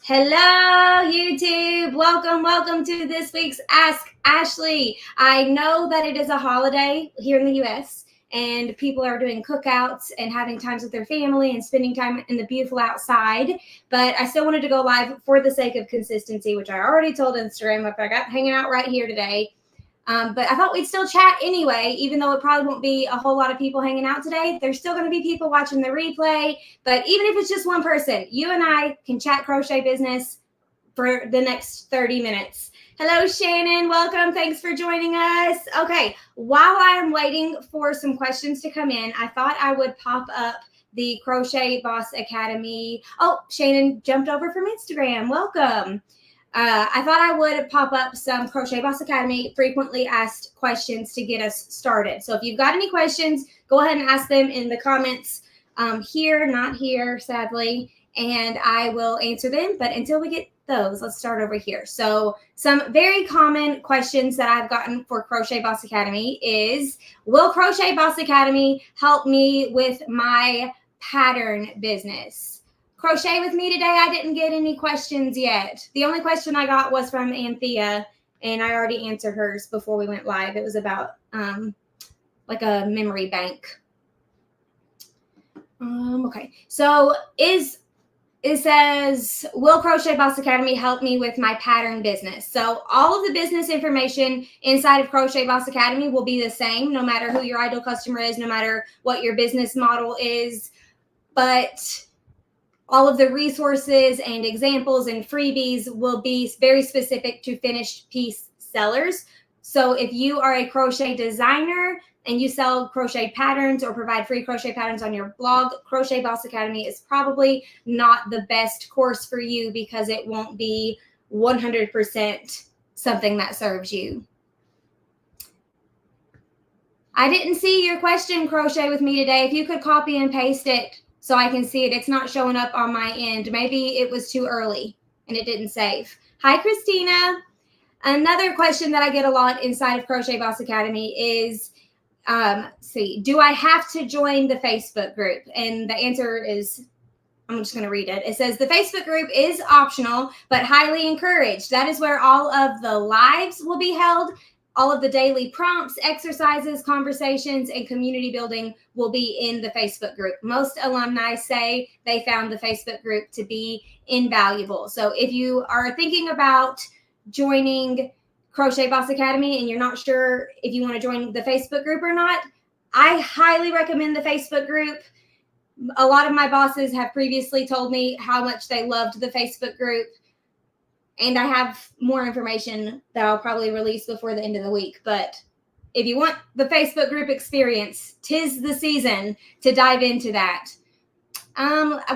Hello, YouTube. Welcome to this week's Ask Ashley. I know that it is a holiday here in the U.S. and people are doing cookouts and having times with their family and spending time in the beautiful outside. But I still wanted to go live for the sake of consistency, which I already told Instagram if I got hanging out right here today. But I thought we'd still chat anyway, even though it probably won't be a whole lot of people hanging out today. There's still going to be people watching the replay. But even if it's just one person, you and I can chat crochet business for the next 30 minutes. Hello, Shannon. Welcome. Thanks for joining us. Okay, while I am waiting for some questions to come in, I thought I would pop up the Crochet Boss Academy. Oh, Shannon jumped over from Instagram. Welcome. I thought I would pop up some Crochet Boss Academy frequently asked questions to get us started. So if you've got any questions, go ahead and ask them in the comments here, not here, sadly, and I will answer them. But until we get those, let's start over here. So some very common questions that I've gotten for Crochet Boss Academy is, will Crochet Boss Academy help me with my pattern business? Crochet with me today, I didn't get any questions yet. The only question I got was from Anthea, and I already answered hers before we went live. It was about like a memory bank. Okay, so it says, will Crochet Boss Academy help me with my pattern business? So all of the business information inside of Crochet Boss Academy will be the same, no matter who your ideal customer is, no matter what your business model is, but all of the resources and examples and freebies will be very specific to finished piece sellers. So if you are a crochet designer and you sell crochet patterns or provide free crochet patterns on your blog, Crochet Boss Academy is probably not the best course for you because it won't be 100% something that serves you. I didn't see your question, Crochet with me today. If you could copy and paste it so I can see it. It's not showing up on my end. Maybe it was too early and it didn't save. Hi, Christina. Another question that I get a lot inside of Crochet Boss Academy is, do I have to join the Facebook group? And the answer is, I'm just going to read it. It says, the Facebook group is optional, but highly encouraged. That is where all of the lives will be held. All of the daily prompts, exercises, conversations, and community building will be in the Facebook group. Most alumni say they found the Facebook group to be invaluable. So if you are thinking about joining Crochet Boss Academy and you're not sure if you want to join the Facebook group or not, I highly recommend the Facebook group. A lot of my bosses have previously told me how much they loved the Facebook group. And I have more information that I'll probably release before the end of the week. But if you want the Facebook group experience, 'tis the season to dive into that.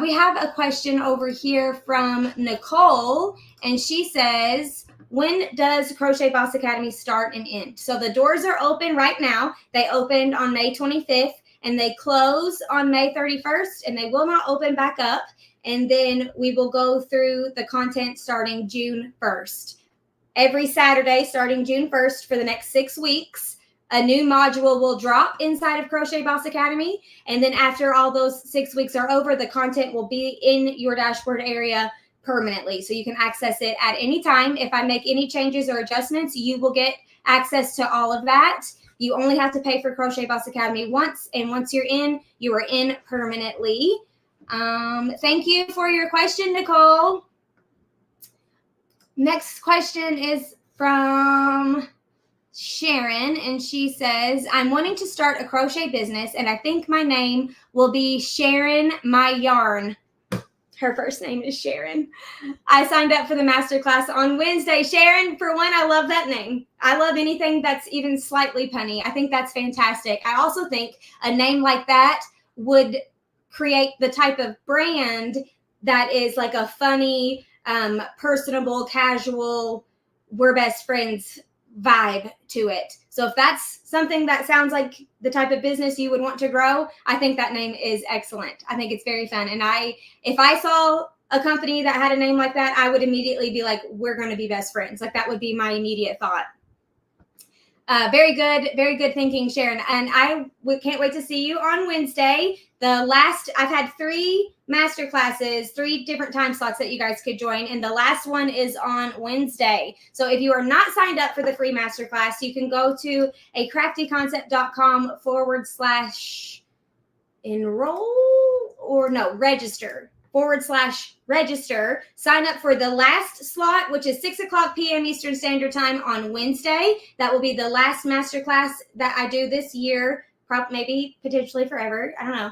We have a question over here from Nicole, and she says, when does Crochet Boss Academy start and end? So the doors are open right now. They opened on May 25th, and they close on May 31st, and they will not open back up. And then we will go through the content starting June 1st. Every Saturday starting June 1st for the next 6 weeks, a new module will drop inside of Crochet Boss Academy. And then after all those 6 weeks are over, the content will be in your dashboard area permanently. So you can access it at any time. If I make any changes or adjustments, you will get access to all of that. You only have to pay for Crochet Boss Academy once. And once you're in, you are in permanently. Thank you for your question, Nicole. Next question is from Sharon, and she says, I'm wanting to start a crochet business, and I think my name will be SharenMyYarn. Her first name is Sharon. I signed up for the masterclass on Wednesday. Sharon, for one, I love that name. I love anything that's even slightly punny. I think that's fantastic. I also think a name like that would create the type of brand that is like a funny, personable, casual, we're best friends vibe to it. So if that's something that sounds like the type of business you would want to grow, I think that name is excellent. I think it's very fun. And if I saw a company that had a name like that, I would immediately be like, we're going to be best friends. Like that would be my immediate thought. Very good thinking, Sharon. And can't wait to see you on Wednesday. I've had 3 master classes, 3 different time slots that you guys could join. And the last one is on Wednesday. So if you are not signed up for the free master class, you can go to acraftyconcept.com/register. Sign up for the last slot, which is 6:00 p.m. Eastern Standard Time on Wednesday. That will be the last masterclass that I do this year, maybe potentially forever. I don't know.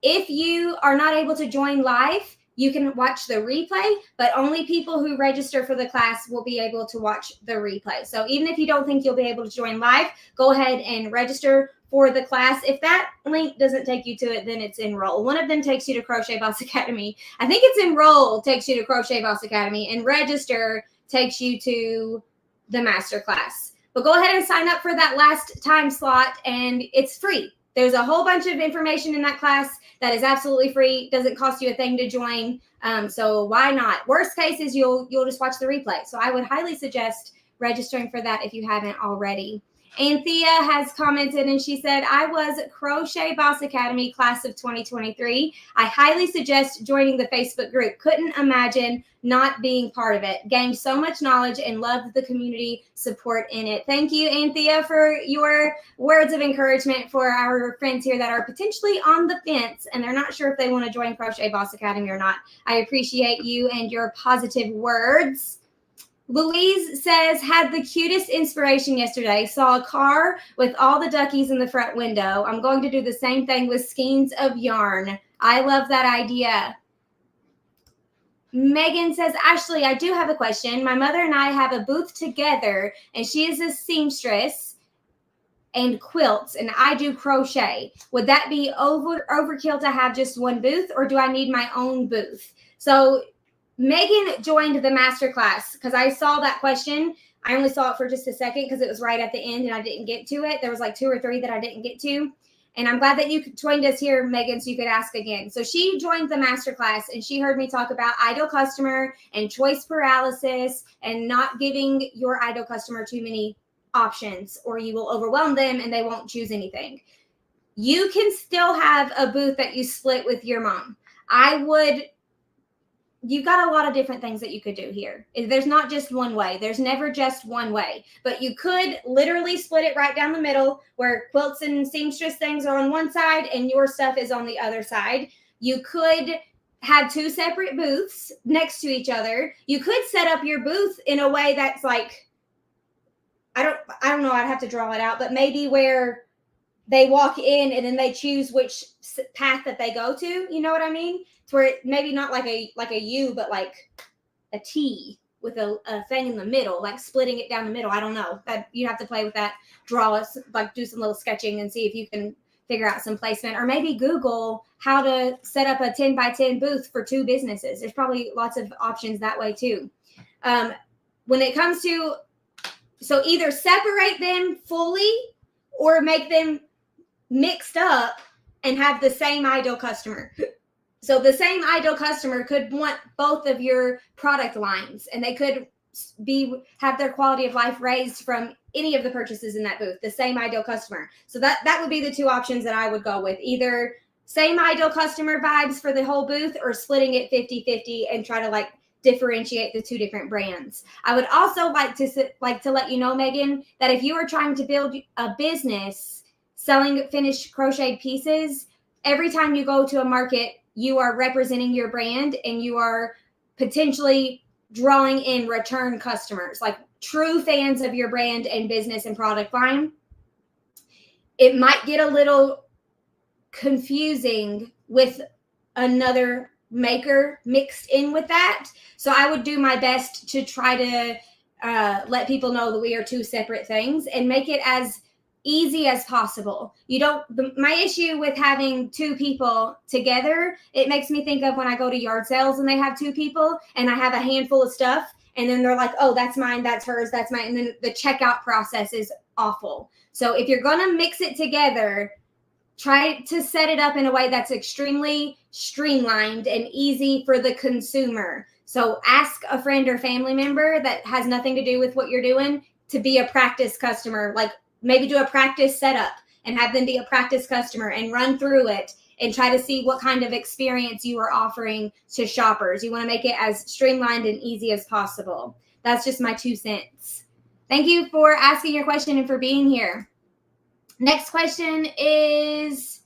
If you are not able to join live, you can watch the replay, but only people who register for the class will be able to watch the replay. So even if you don't think you'll be able to join live, go ahead and register for the class. If that link doesn't take you to it, then it's enroll. One of them takes you to Crochet Boss Academy. I think it's enroll takes you to Crochet Boss Academy, and register takes you to the master class. But go ahead and sign up for that last time slot, and it's free. There's a whole bunch of information in that class that is absolutely free. Doesn't cost you a thing to join. So why not? Worst case is you'll just watch the replay. So I would highly suggest registering for that if you haven't already. Anthea has commented, and she said, I was Crochet Boss Academy class of 2023. I highly suggest joining the Facebook group. Couldn't imagine not being part of it. Gained so much knowledge and loved the community support in it. Thank you, Anthea, for your words of encouragement for our friends here that are potentially on the fence and they're not sure if they want to join Crochet Boss Academy or not. I appreciate you and your positive words. Louise says, had the cutest inspiration yesterday. Saw a car with all the duckies in the front window. I'm going to do the same thing with skeins of yarn. I love that idea. Megan says, Ashley, I do have a question. My mother and I have a booth together, and she is a seamstress and quilts, and I do crochet. Would that be overkill to have just one booth, or do I need my own booth? So Megan joined the masterclass because I saw that question. I only saw it for just a second because it was right at the end and I didn't get to it. There was like 2 or 3 that I didn't get to. And I'm glad that you joined us here, Megan, so you could ask again. So she joined the masterclass and she heard me talk about idle customer and choice paralysis and not giving your idle customer too many options, or you will overwhelm them and they won't choose anything. You can still have a booth that you split with your mom. You've got a lot of different things that you could do here. There's not just one way. There's never just one way. But you could literally split it right down the middle where quilts and seamstress things are on one side and your stuff is on the other side. You could have 2 separate booths next to each other. You could set up your booth in a way that's like, I don't know, I'd have to draw it out, but maybe where they walk in and then they choose which path that they go to. You know what I mean? It's where it, maybe not like a U, but like a T with a thing in the middle, like splitting it down the middle. I don't know. That you have to play with that, draw us, like do some little sketching and see if you can figure out some placement, or maybe Google how to set up a 10 by 10 booth for 2 businesses. There's probably lots of options that way too. When it comes to, so either separate them fully or make them mixed up and have the same ideal customer. So the same ideal customer could want both of your product lines, and they could have their quality of life raised from any of the purchases in that booth, the same ideal customer. So that would be the 2 options that I would go with. Either same ideal customer vibes for the whole booth, or splitting it 50-50 and try to like differentiate the 2 different brands. I would also like to let you know, Megan, that if you are trying to build a business selling finished crocheted pieces, every time you go to a market, you are representing your brand and you are potentially drawing in return customers, like true fans of your brand and business and product line. It might get a little confusing with another maker mixed in with that. So I would do my best to try to let people know that we are 2 separate things and make it as easy as possible. My issue with having 2 people together, it makes me think of when I go to yard sales and they have 2 people and I have a handful of stuff and then they're like, oh, that's mine, that's hers, that's mine. And then the checkout process is awful. So if you're going to mix it together, try to set it up in a way that's extremely streamlined and easy for the consumer. So ask a friend or family member that has nothing to do with what you're doing to be a practice customer, like maybe do a practice setup and have them be a practice customer and run through it and try to see what kind of experience you are offering to shoppers. You want to make it as streamlined and easy as possible. That's just my 2 cents. Thank you for asking your question and for being here. Next question is,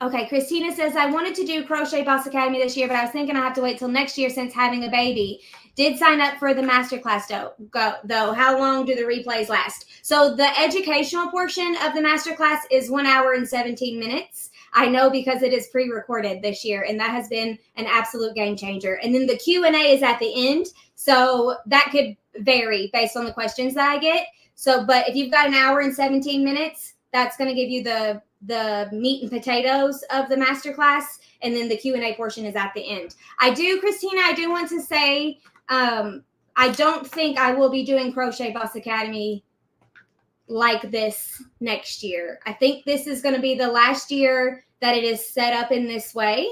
okay, Christina says, I wanted to do Crochet Boss Academy this year, but I was thinking I have to wait till next year since having a baby. Did sign up for the masterclass though. How long do the replays last? So the educational portion of the masterclass is 1 hour and 17 minutes. I know because it is pre-recorded this year, and that has been an absolute game changer. And then the Q&A is at the end, so that could vary based on the questions that I get. So, but if you've got 1 hour and 17 minutes, that's going to give you the meat and potatoes of the masterclass, and then the Q&A portion is at the end. Christina, I do want to say, I don't think I will be doing Crochet Boss Academy like this next year. I think this is going to be the last year that it is set up in this way,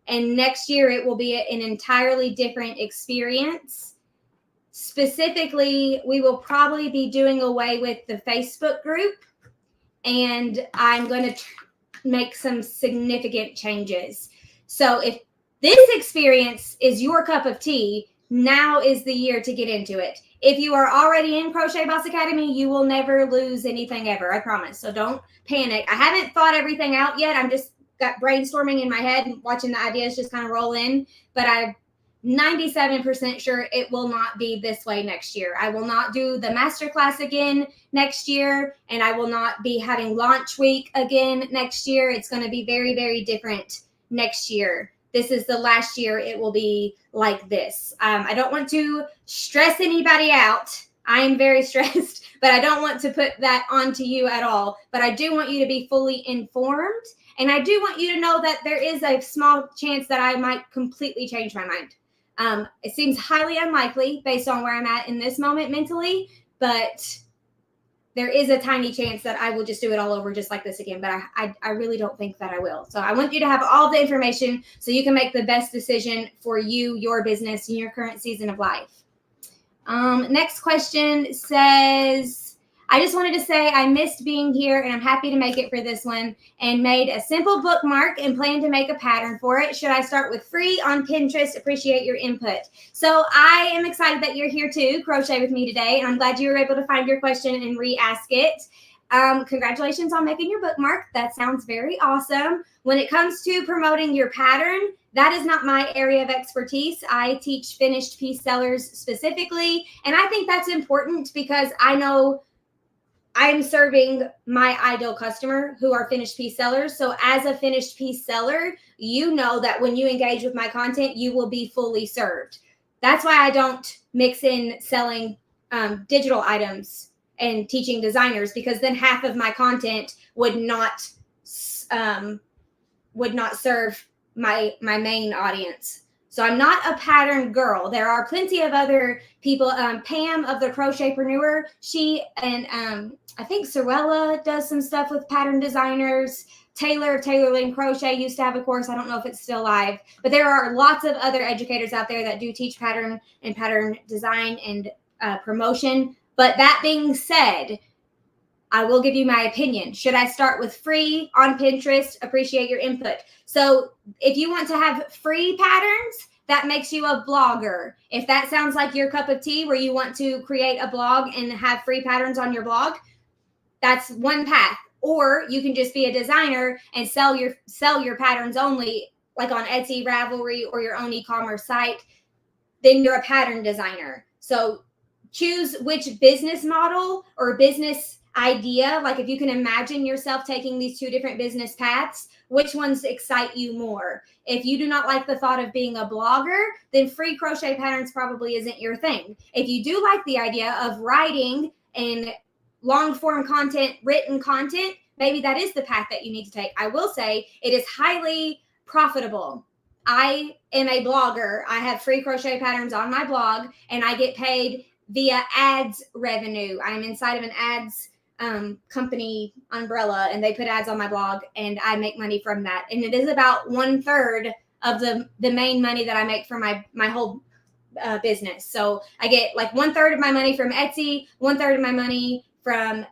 and next year it will be an entirely different experience. Specifically, we will probably be doing away with the Facebook group, and I'm going to make some significant changes. So if this experience is your cup of tea, now is the year to get into it. If you are already in Crochet Boss Academy, you will never lose anything ever, I promise. So don't panic. I haven't thought everything out yet. I'm just got brainstorming in my head and watching the ideas just kind of roll in. But I'm 97% sure it will not be this way next year. I will not do the masterclass again next year, and I will not be having launch week again next year. It's going to be very, very different next year. This is the last year it will be like this. I don't want to stress anybody out. I'm very stressed, but I don't want to put that onto you at all. But I do want you to be fully informed, and I do want you to know that there is a small chance that I might completely change my mind. It seems highly unlikely based on where I'm at in this moment mentally, but there is a tiny chance that I will just do it all over just like this again, but I really don't think that I will. So I want you to have all the information so you can make the best decision for you, your business, and your current season of life. Next question says, I just wanted to say I missed being here, and I'm happy to make it for this one, and made a simple bookmark and plan to make a pattern for it. Should I start with free on Pinterest? Appreciate your input. So I am excited that you're here to crochet with me today, and I'm glad you were able to find your question and re-ask it. Congratulations on making your bookmark. That sounds very awesome. When it comes to promoting your pattern, that is not my area of expertise. I teach finished piece sellers specifically, and I think that's important because I know I'm serving my ideal customer who are finished piece sellers. So as a finished piece seller, you know that when you engage with my content, you will be fully served. That's why I don't mix in selling digital items and teaching designers, because then half of my content would not serve my main audience. So I'm not a pattern girl. There are plenty of other people. Pam of the Crochetpreneur, she and I think Sorella does some stuff with pattern designers. Taylor of Taylor Lynn Crochet used to have a course. I don't know if it's still live, but there are lots of other educators out there that do teach pattern and pattern design and promotion. But that being said, I will give you my opinion. Should I start with free on Pinterest? Appreciate your input. So if you want to have free patterns, that makes you a blogger. If that sounds like your cup of tea, where you want to create a blog and have free patterns on your blog, that's one path. Or you can just be a designer and sell your patterns only, like on Etsy, Ravelry, or your own e-commerce site. Then you're a pattern designer. So choose which business model or business idea, like if you can imagine yourself taking these two different business paths, which ones excite you more? If you do not like the thought of being a blogger, then free crochet patterns probably isn't your thing. If you do like the idea of writing and long form content, written content, maybe that is the path that you need to take. I will say it is highly profitable. I am a blogger. I have free crochet patterns on my blog, and I get paid via ads revenue. I'm inside of an ads company umbrella, and they put ads on my blog, and I make money from that. And it is about 1/3 of the main money that I make from my whole business. So I get like 1/3 of my money from Etsy, 1/3 of my money from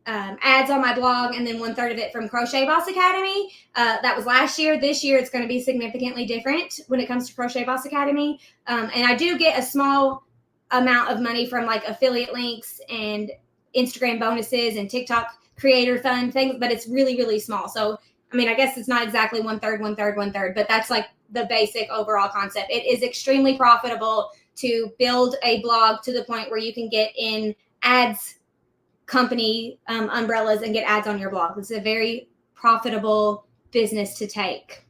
ads on my blog, and then 1/3 of it from Crochet Boss Academy. That was last year. This year, it's going to be significantly different when it comes to Crochet Boss Academy. And I do get a small amount of money from like affiliate links and Instagram bonuses and TikTok creator fund things, but it's really, really small. So, I mean, I guess it's not exactly 1/3, 1/3, 1/3, but that's like the basic overall concept. It is extremely profitable to build a blog to the point where you can get in ads company umbrellas and get ads on your blog. It's a very profitable business to take.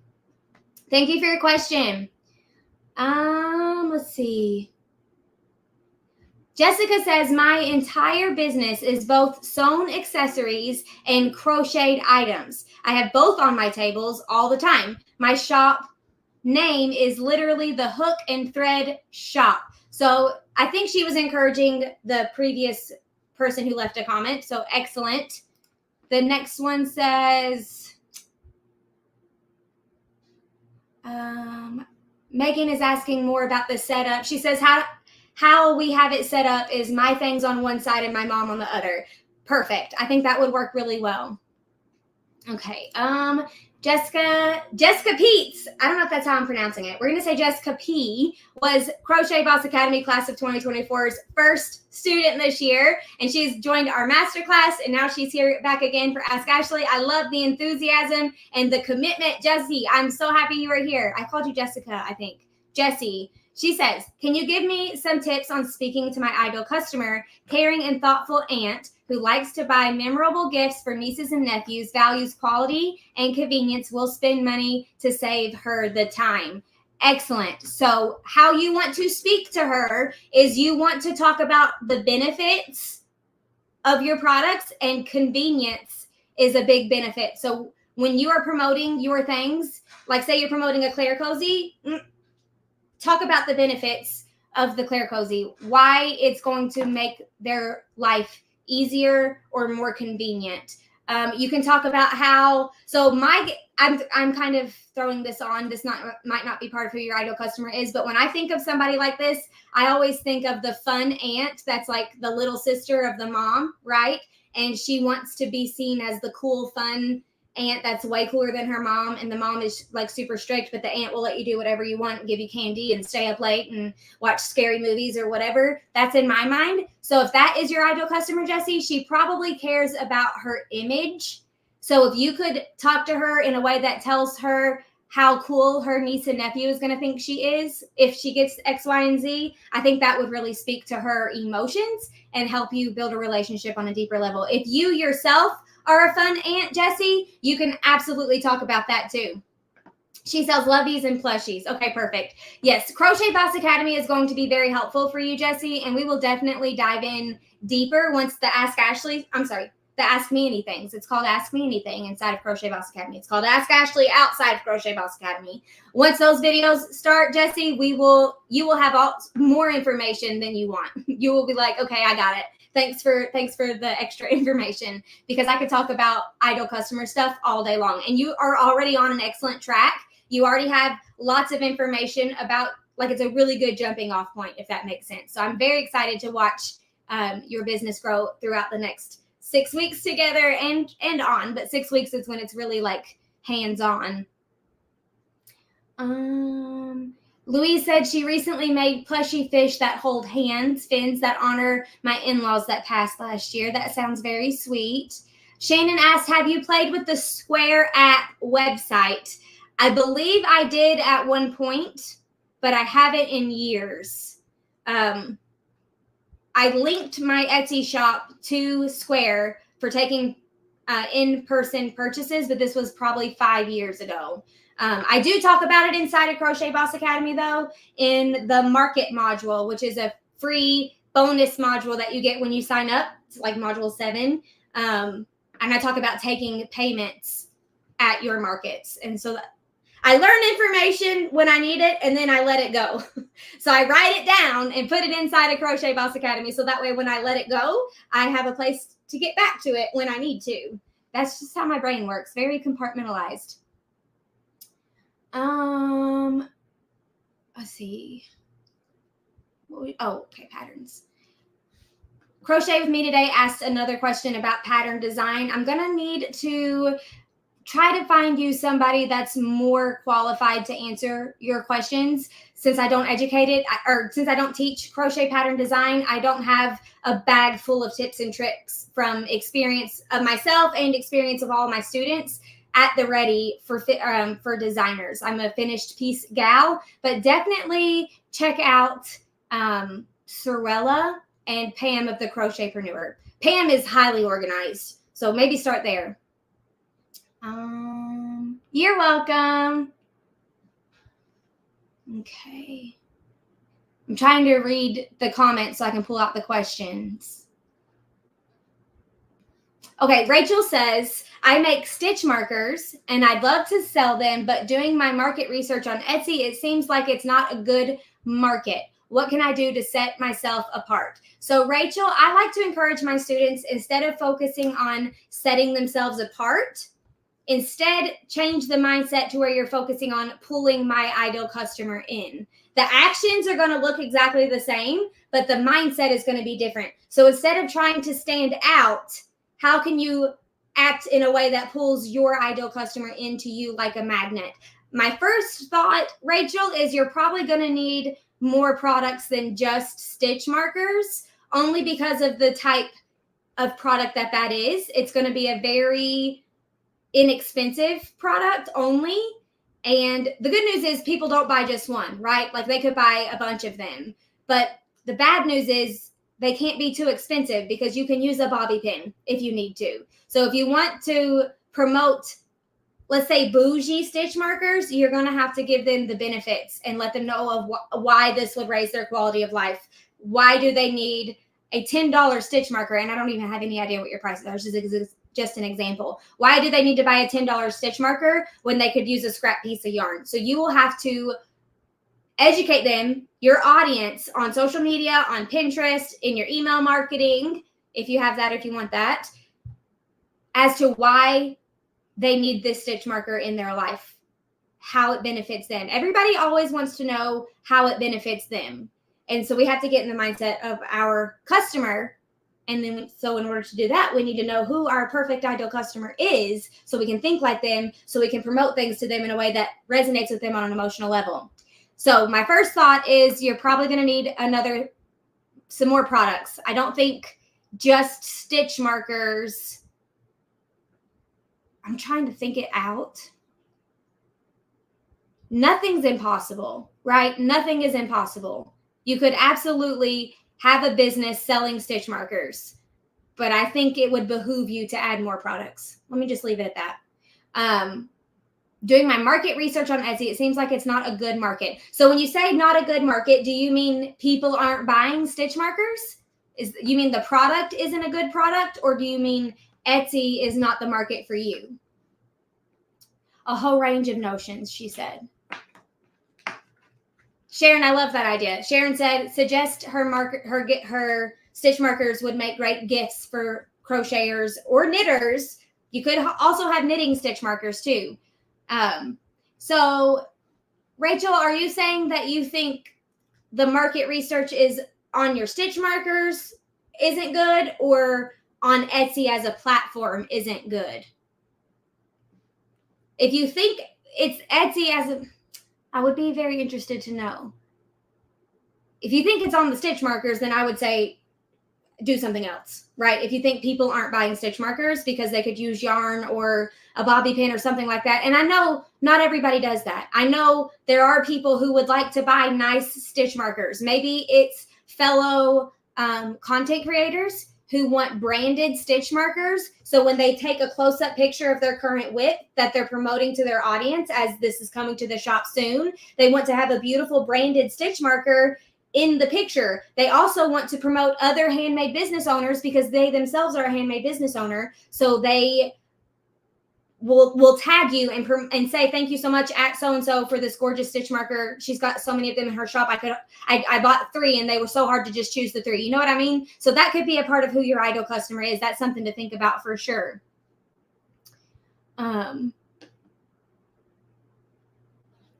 Thank you for your question. Let's see. Jessica says, my entire business is both sewn accessories and crocheted items. I have both on my tables all the time. My shop name is literally the Hook and Thread Shop. So I think she was encouraging the previous person who left a comment. So excellent. The next one says, Megan is asking more about the setup. She says, how we have it set up is my things on one side and my mom on the other. Perfect. I think that would work really well. Okay. Jessica Peets, I don't know if that's how I'm pronouncing it. We're going to say Jessica P was Crochet Boss Academy class of 2024's first student this year. And she's joined our masterclass, and now she's here back again for Ask Ashley. I love the enthusiasm and the commitment. Jessie, I'm so happy you are here. I called you Jessica, I think. Jessie. She says, can you give me some tips on speaking to my ideal customer, caring and thoughtful aunt who likes to buy memorable gifts for nieces and nephews, values quality and convenience, will spend money to save her the time? Excellent. So how you want to speak to her is you want to talk about the benefits of your products, and convenience is a big benefit. So when you are promoting your things, like say you're promoting a Claire Cozy, talk about the benefits of the Claire Cozy, why it's going to make their life easier or more convenient. You can talk about how, so I'm kind of throwing this on, this might not be part of who your ideal customer is, but when I think of somebody like this, I always think of the fun aunt that's like the little sister of the mom, right? And she wants to be seen as the cool, fun aunt that's way cooler than her mom, and the mom is like super strict, but the aunt will let you do whatever you want and give you candy and stay up late and watch scary movies or whatever. That's in my mind. So if that is your ideal customer, Jessie, she probably cares about her image. So if you could talk to her in a way that tells her how cool her niece and nephew is going to think she is if she gets X, Y, and Z, I think that would really speak to her emotions and help you build a relationship on a deeper level. If you yourself are a fun aunt, Jessie, you can absolutely talk about that too. She sells loveys and plushies. Okay, perfect. Yes, Crochet Boss Academy is going to be very helpful for you, Jessie, and we will definitely dive in deeper once the Ask Me Anythings. It's called Ask Me Anything inside of Crochet Boss Academy. It's called Ask Ashley outside of Crochet Boss Academy. Once those videos start, Jessie, you will have more information than you want. You will be like, okay, I got it. Thanks for the extra information, because I could talk about ideal customer stuff all day long. And you are already on an excellent track. You already have lots of information about, like, it's a really good jumping off point, if that makes sense. So I'm very excited to watch your business grow throughout the next 6 weeks together and on. But 6 weeks is when it's really like hands-on. Louise said she recently made plushy fish that hold fins that honor my in-laws that passed last year. That sounds very sweet. Shannon asked, have you played with the Square app website? I believe I did at one point, but I haven't in years. I linked my Etsy shop to Square for taking in-person purchases, but this was probably 5 years ago. I do talk about it inside of Crochet Boss Academy, though, in the market module, which is a free bonus module that you get when you sign up. It's like module 7. And I talk about taking payments at your markets. And so I learn information when I need it, and then I let it go. So I write it down and put it inside of Crochet Boss Academy. So that way, when I let it go, I have a place to get back to it when I need to. That's just how my brain works. Very compartmentalized. Let's see. Okay, patterns. Crochet with Me today asked another question about pattern design. I'm going to need to try to find you somebody that's more qualified to answer your questions. Since I don't educate it, or since I don't teach crochet pattern design, I don't have a bag full of tips and tricks from experience of myself and experience of all my students at the ready for designers. I'm a finished piece gal, but definitely check out Sorella and Pam of the Crochetpreneur. Pam is highly organized, so maybe start there. You're welcome. Okay. I'm trying to read the comments so I can pull out the questions. Okay, Rachel says, I make stitch markers and I'd love to sell them, but doing my market research on Etsy, it seems like it's not a good market. What can I do to set myself apart? So Rachel, I like to encourage my students, instead of focusing on setting themselves apart, instead change the mindset to where you're focusing on pulling my ideal customer in. The actions are going to look exactly the same, but the mindset is going to be different. So instead of trying to stand out, how can you act in a way that pulls your ideal customer into you like a magnet? My first thought, Rachel, is you're probably going to need more products than just stitch markers, only because of the type of product that is. It's going to be a very inexpensive product only. And the good news is people don't buy just one, right? Like they could buy a bunch of them. But the bad news is they can't be too expensive, because you can use a bobby pin if you need to. So if you want to promote, let's say, bougie stitch markers, you're going to have to give them the benefits and let them know of why this would raise their quality of life. Why do they need a $10 stitch marker? And I don't even have any idea what your prices are. Just an example. Why do they need to buy a $10 stitch marker when they could use a scrap piece of yarn? So you will have to educate them, your audience, on social media, on Pinterest, in your email marketing, if you have that, if you want that, as to why they need this stitch marker in their life, how it benefits them. Everybody always wants to know how it benefits them. And so we have to get in the mindset of our customer. And then, so in order to do that, we need to know who our perfect ideal customer is, so we can think like them, so we can promote things to them in a way that resonates with them on an emotional level. So my first thought is you're probably going to need some more products. I don't think just stitch markers. I'm trying to think it out. Nothing's impossible, right? Nothing is impossible. You could absolutely have a business selling stitch markers, but I think it would behoove you to add more products. Let me just leave it at that. Doing my market research on Etsy, it seems like it's not a good market. So when you say not a good market, do you mean people aren't buying stitch markers? You mean the product isn't a good product, or do you mean Etsy is not the market for you? A whole range of notions, she said. Sharon, I love that idea. Sharon said, suggest her stitch markers would make great gifts for crocheters or knitters. You could also have knitting stitch markers too. So Rachel, are you saying that you think the market research is on your stitch markers isn't good, or on Etsy as a platform isn't good? If you think it's Etsy I would be very interested to know. If you think it's on the stitch markers, then I would say do something else, right? If you think people aren't buying stitch markers because they could use yarn or a bobby pin or something like that. And I know not everybody does that. I know there are people who would like to buy nice stitch markers. Maybe it's fellow content creators who want branded stitch markers. So when they take a close-up picture of their current width that they're promoting to their audience, as this is coming to the shop soon, they want to have a beautiful branded stitch marker in the picture. They also want to promote other handmade business owners because they themselves are a handmade business owner. So they will tag you and say, thank you so much at so-and-so for this gorgeous stitch marker. She's got so many of them in her shop. I bought 3 and they were so hard to just choose the 3. You know what I mean? So that could be a part of who your ideal customer is. That's something to think about for sure.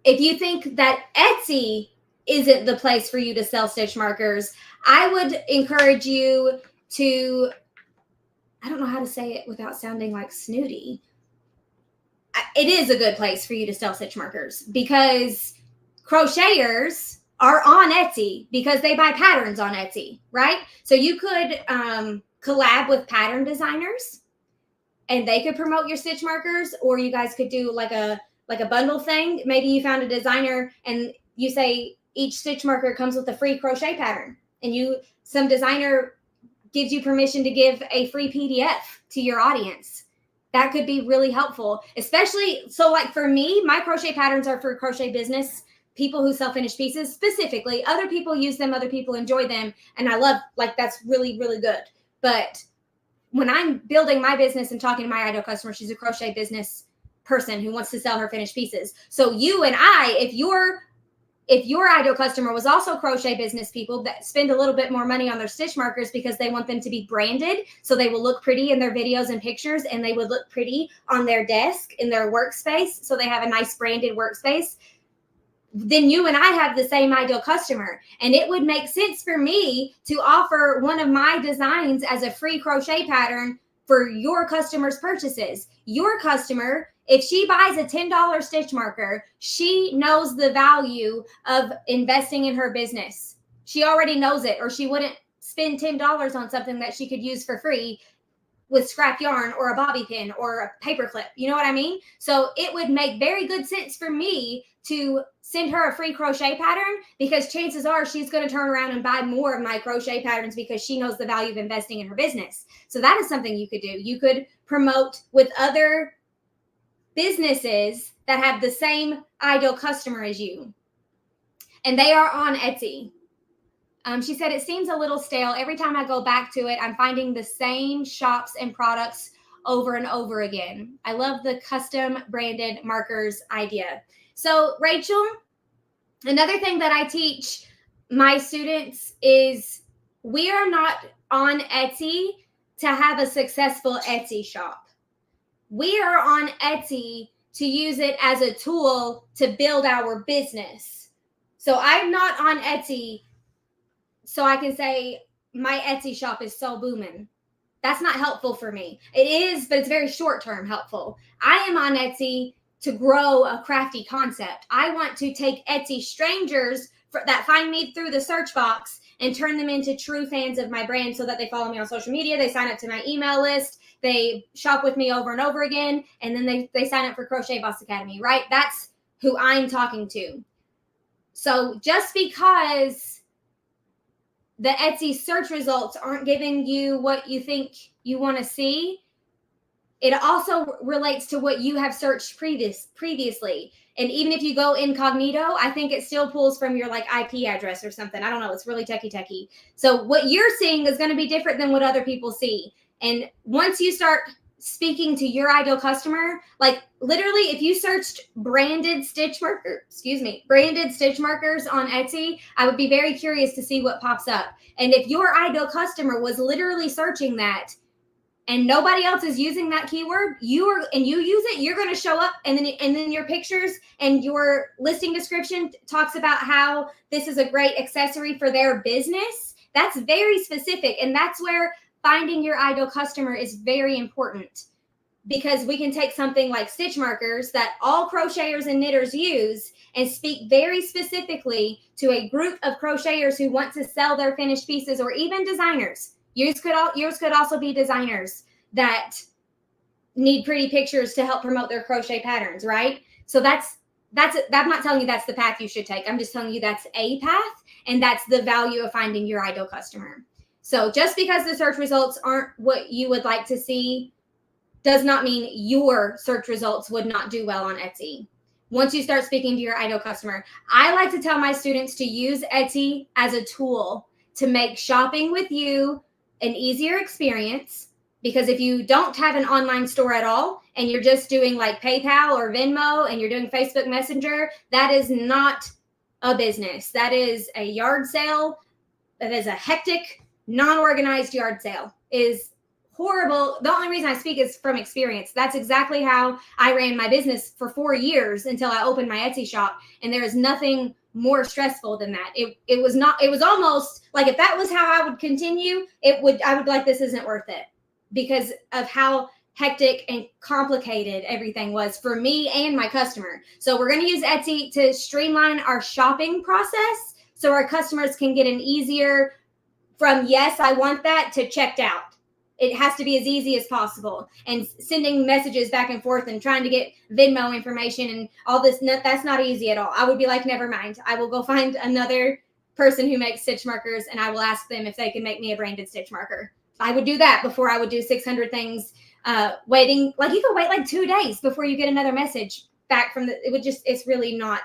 If you think that Etsy isn't the place for you to sell stitch markers. I would encourage you to, I don't know how to say it without sounding like snooty. It is a good place for you to sell stitch markers because crocheters are on Etsy because they buy patterns on Etsy, right? So you could collab with pattern designers and they could promote your stitch markers, or you guys could do like a bundle thing. Maybe you found a designer and you say each stitch marker comes with a free crochet pattern, and some designer gives you permission to give a free PDF to your audience. That could be really helpful, especially, so like for me, my crochet patterns are for crochet business, people who sell finished pieces specifically. Other people use them, other people enjoy them, and I love, like, that's really, really good. But when I'm building my business and talking to my ideal customer, she's a crochet business person who wants to sell her finished pieces. So you and I, if your ideal customer was also crochet business people that spend a little bit more money on their stitch markers because they want them to be branded, so they will look pretty in their videos and pictures, and they would look pretty on their desk in their workspace, so they have a nice branded workspace, then you and I have the same ideal customer. And it would make sense for me to offer one of my designs as a free crochet pattern for your customers' purchases. Your customer, if she buys a $10 stitch marker, she knows the value of investing in her business. She already knows it, or she wouldn't spend $10 on something that she could use for free with scrap yarn or a bobby pin or a paper clip. You know what I mean? So it would make very good sense for me to send her a free crochet pattern, because chances are she's going to turn around and buy more of my crochet patterns because she knows the value of investing in her business. So that is something you could do. You could promote with other businesses that have the same ideal customer as you, and they are on Etsy. She said, it seems a little stale. Every time I go back to it, I'm finding the same shops and products over and over again. I love the custom branded markers idea. So Rachel, another thing that I teach my students is we are not on Etsy to have a successful Etsy shop. We are on Etsy to use it as a tool to build our business. So I'm not on Etsy so I can say my Etsy shop is so booming. That's not helpful for me. It is, but it's very short-term helpful. I am on Etsy to grow a crafty concept. I want to take Etsy strangers that find me through the search box and turn them into true fans of my brand, so that they follow me on social media, they sign up to my email list, they shop with me over and over again, and then they sign up for Crochet Boss Academy, right? That's who I'm talking to. So just because the Etsy search results aren't giving you what you think you want to see, it also relates to what you have searched previously. And even if you go incognito, I think it still pulls from your like IP address or something. I don't know. It's really techie. So what you're seeing is going to be different than what other people see. And once you start speaking to your ideal customer, like literally if you searched branded stitch markers on Etsy, I would be very curious to see what pops up. And if your ideal customer was literally searching that and nobody else is using that keyword, you use it, you're going to show up, and then your pictures and your listing description talks about how this is a great accessory for their business. That's very specific, and that's where finding your ideal customer is very important, because we can take something like stitch markers that all crocheters and knitters use and speak very specifically to a group of crocheters who want to sell their finished pieces, or even designers. Yours could also be designers that need pretty pictures to help promote their crochet patterns, right? So I'm not telling you that's the path you should take. I'm just telling you that's a path, and that's the value of finding your ideal customer. So just because the search results aren't what you would like to see does not mean your search results would not do well on Etsy. Once you start speaking to your ideal customer, I like to tell my students to use Etsy as a tool to make shopping with you an easier experience. Because if you don't have an online store at all and you're just doing like PayPal or Venmo and you're doing Facebook Messenger, that is not a business. That is a yard sale. That is a hectic, non-organized yard sale. Is horrible. The only reason I speak is from experience. That's exactly how I ran my business for 4 years until I opened my Etsy shop. And there is nothing more stressful than that. It was not, it was almost like if that was how I would continue, I would be like, this isn't worth it because of how hectic and complicated everything was for me and my customer. So we're going to use Etsy to streamline our shopping process so our customers can get an easier from yes, I want that to checked out. It has to be as easy as possible. And sending messages back and forth and trying to get Venmo information and all this, that's not easy at all. I would be like, never mind. I will go find another person who makes stitch markers and I will ask them if they can make me a branded stitch marker. I would do that before I would do 600 things, waiting. Like you could wait like 2 days before you get another message back from it's really not,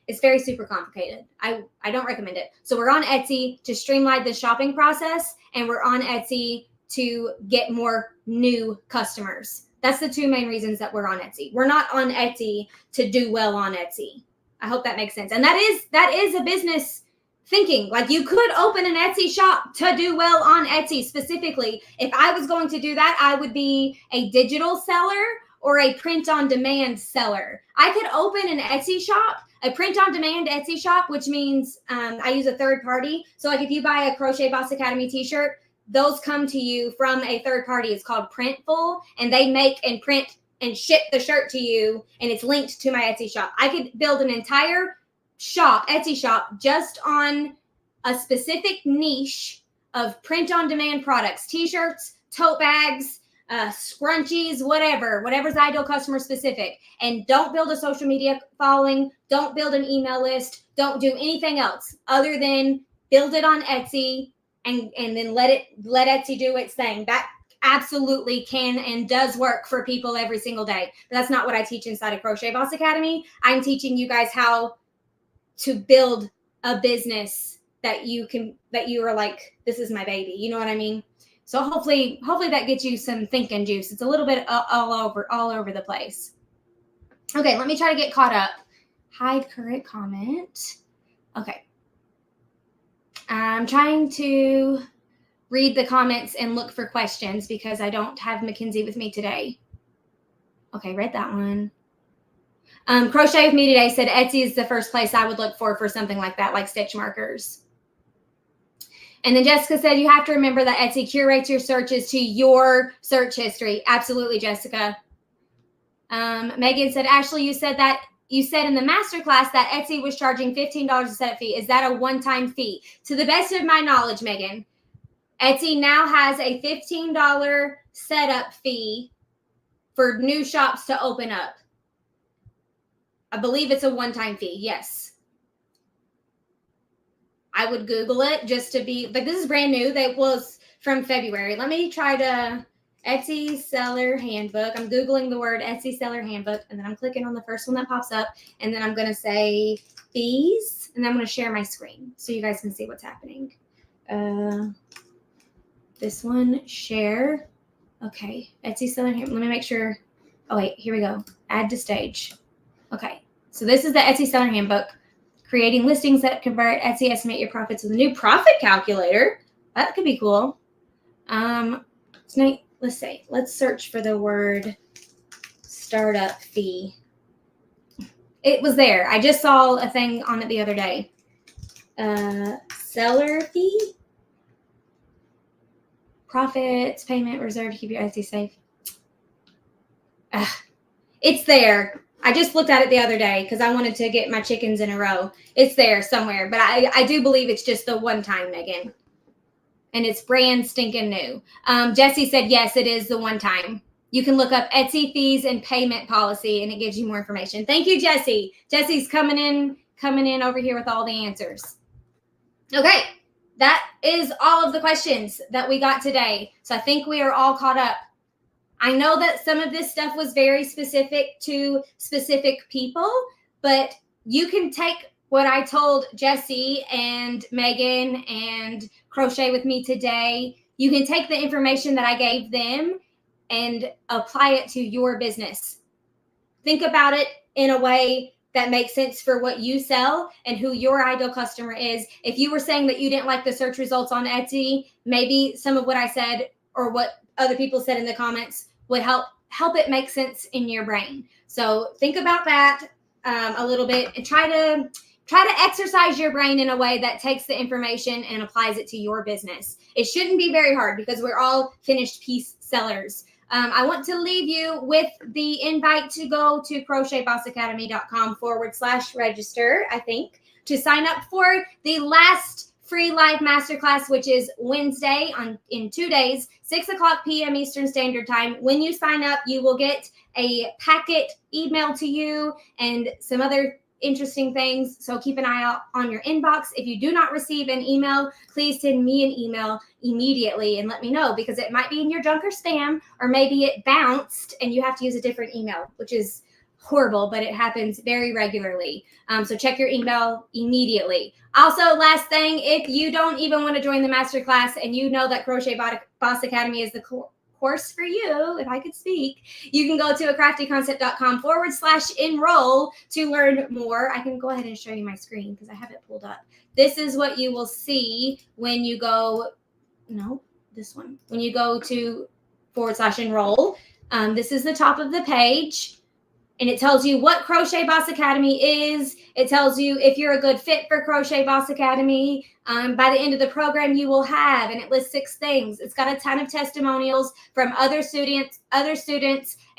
it's very super complicated. I don't recommend it. So we're on Etsy to streamline the shopping process, and we're on Etsy to get more new customers. That's the two main reasons that we're on Etsy. We're not on Etsy to do well on Etsy. I hope that makes sense. And that is a business thinking. Like you could open an Etsy shop to do well on Etsy specifically. If I was going to do that, I would be a digital seller or a print on demand seller. I could open an Etsy shop, a print on demand Etsy shop, which means I use a third party. So like if you buy a Crochet Boss Academy t-shirt, those come to you from a third party. It's called Printful, and they make and print and ship the shirt to you, and it's linked to my Etsy shop. I could build an entire shop, Etsy shop, just on a specific niche of print on demand products, t-shirts, tote bags, scrunchies, whatever's ideal customer specific. And don't build a social media following. Don't build an email list. Don't do anything else other than build it on Etsy and then let Etsy do its thing. That absolutely can and does work for people every single day. But that's not what I teach inside of Crochet Boss Academy. I'm teaching you guys how to build a business that you are like, this is my baby. You know what I mean? So hopefully that gets you some thinking juice. It's a little bit all over the place. Okay, let me try to get caught up. Hide current comment. Okay. I'm trying to read the comments and look for questions because I don't have Mackenzie with me today. Okay, read that one. Crochet with me today said Etsy is the first place I would look for something like that, like stitch markers. And then Jessica said you have to remember that Etsy curates your searches to your search history. Absolutely, Jessica. Megan said, Ashley, you said in the masterclass that Etsy was charging $15 a setup fee. Is that a one-time fee? To the best of my knowledge, Megan, Etsy now has a $15 setup fee for new shops to open up. I believe it's a one-time fee. Yes. I would Google it just to be like, this is brand new. That was from February. Let me try to Etsy seller handbook. I'm Googling the word Etsy seller handbook, and then I'm clicking on the first one that pops up, and then I'm going to say fees, and then I'm going to share my screen so you guys can see what's happening. This one, share. Okay, Etsy seller handbook. Let me make sure. Oh, wait, here we go. Add to stage. Okay, so this is the Etsy seller handbook. Creating listings that convert. Etsy estimate your profits with a new profit calculator. That could be cool. Let's see. Let's search for the word startup fee. It was there. I just saw a thing on it the other day. Seller fee. Profits, payment, reserved to keep your Etsy safe. It's there. I just looked at it the other day because I wanted to get my chickens in a row. It's there somewhere, but I do believe it's just the one time, Megan. And it's brand stinking new. Jessie said, yes, it is the one time. You can look up Etsy fees and payment policy, and it gives you more information. Thank you, Jessie. Jessie's coming in over here with all the answers. Okay, that is all of the questions that we got today. So I think we are all caught up. I know that some of this stuff was very specific to specific people, but you can take what I told Jessie and Megan and Crochet with me today. You can take the information that I gave them and apply it to your business. Think about it in a way that makes sense for what you sell and who your ideal customer is. If you were saying that you didn't like the search results on Etsy, maybe some of what I said or what other people said in the comments would help it make sense in your brain. So think about that a little bit and try to try to exercise your brain in a way that takes the information and applies it to your business. It shouldn't be very hard because we're all finished piece sellers. I want to leave you with the invite to go to crochetbossacademy.com/register, I think, to sign up for the last free live masterclass, which is Wednesday in 2 days, 6:00 p.m. Eastern Standard Time. When you sign up, you will get a packet emailed to you and some other interesting things. So keep an eye out on your inbox. If you do not receive an email, please send me an email immediately and let me know, because it might be in your junk or spam, or maybe it bounced and you have to use a different email, which is horrible, but it happens very regularly. So check your email immediately. Also, last thing, if you don't even want to join the masterclass and you know that Crochet Boss Academy is the course for you, if I could speak, you can go to acraftyconcept.com/enroll to learn more. I can go ahead and show you my screen because I have it pulled up. This is what you will see when you go, no, this one, when you go to /enroll. This is the top of the page. And it tells you what Crochet Boss Academy is. It tells you if you're a good fit for Crochet Boss Academy. By the end of the program, you will have, and it lists 6 things. It's got a ton of testimonials from other students,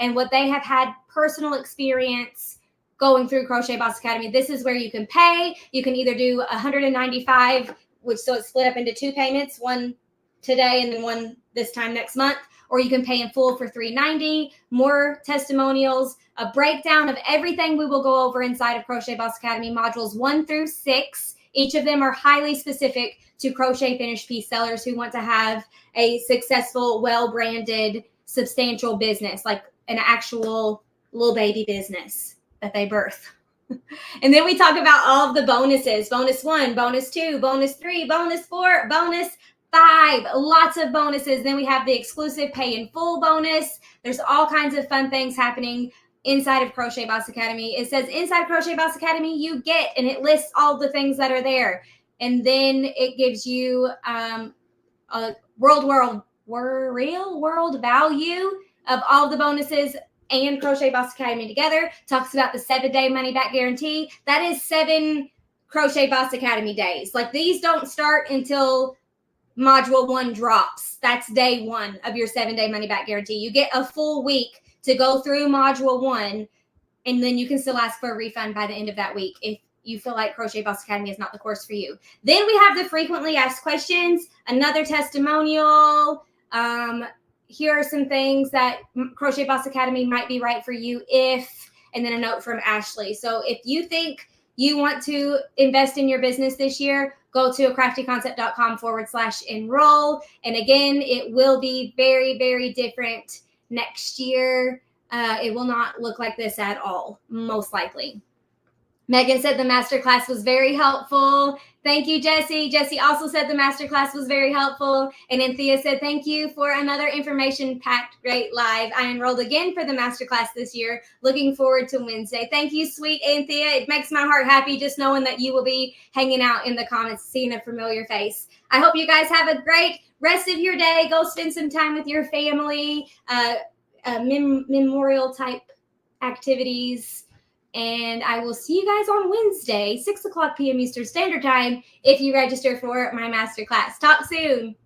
and what they have had personal experience going through Crochet Boss Academy. This is where you can pay. You can either do $195, so it's split up into 2 payments, one today and then one this time next month, or you can pay in full for $390. More testimonials, a breakdown of everything we will go over inside of Crochet Boss Academy, modules 1 through 6. Each of them are highly specific to crochet finished piece sellers who want to have a successful, well-branded, substantial business, like an actual little baby business that they birth. And then we talk about all of the bonuses: bonus 1, bonus 2, bonus 3, bonus 4, bonus 5, lots of bonuses. Then we have the exclusive pay in full bonus. There's all kinds of fun things happening inside of Crochet Boss Academy. It says inside Crochet Boss Academy you get, and it lists all the things that are there. And then it gives you a real world value of all the bonuses and Crochet Boss Academy together. Talks about the 7-day money back guarantee. That is 7 Crochet Boss Academy days. Like, these don't start until module 1 drops. That's day 1 of your 7-day money back guarantee. You get a full week to go through module 1, and then you can still ask for a refund by the end of that week if you feel like Crochet Boss Academy is not the course for you. Then we have the frequently asked questions, another testimonial. Here are some things that Crochet Boss Academy might be right for you if, and then a note from Ashley. So if you think you want to invest in your business this year, go to acraftyconcept.com/enroll. And again, it will be very, very different next year. It will not look like this at all, most likely. Megan said the masterclass was very helpful. Thank you, Jessie. Jessie also said the masterclass was very helpful. And Anthea said, thank you for another information-packed great live. I enrolled again for the masterclass this year. Looking forward to Wednesday. Thank you, sweet Anthea. It makes my heart happy just knowing that you will be hanging out in the comments, seeing a familiar face. I hope you guys have a great rest of your day. Go spend some time with your family, memorial type activities. And I will see you guys on Wednesday, 6:00 p.m. Eastern Standard Time, if you register for my masterclass. Talk soon.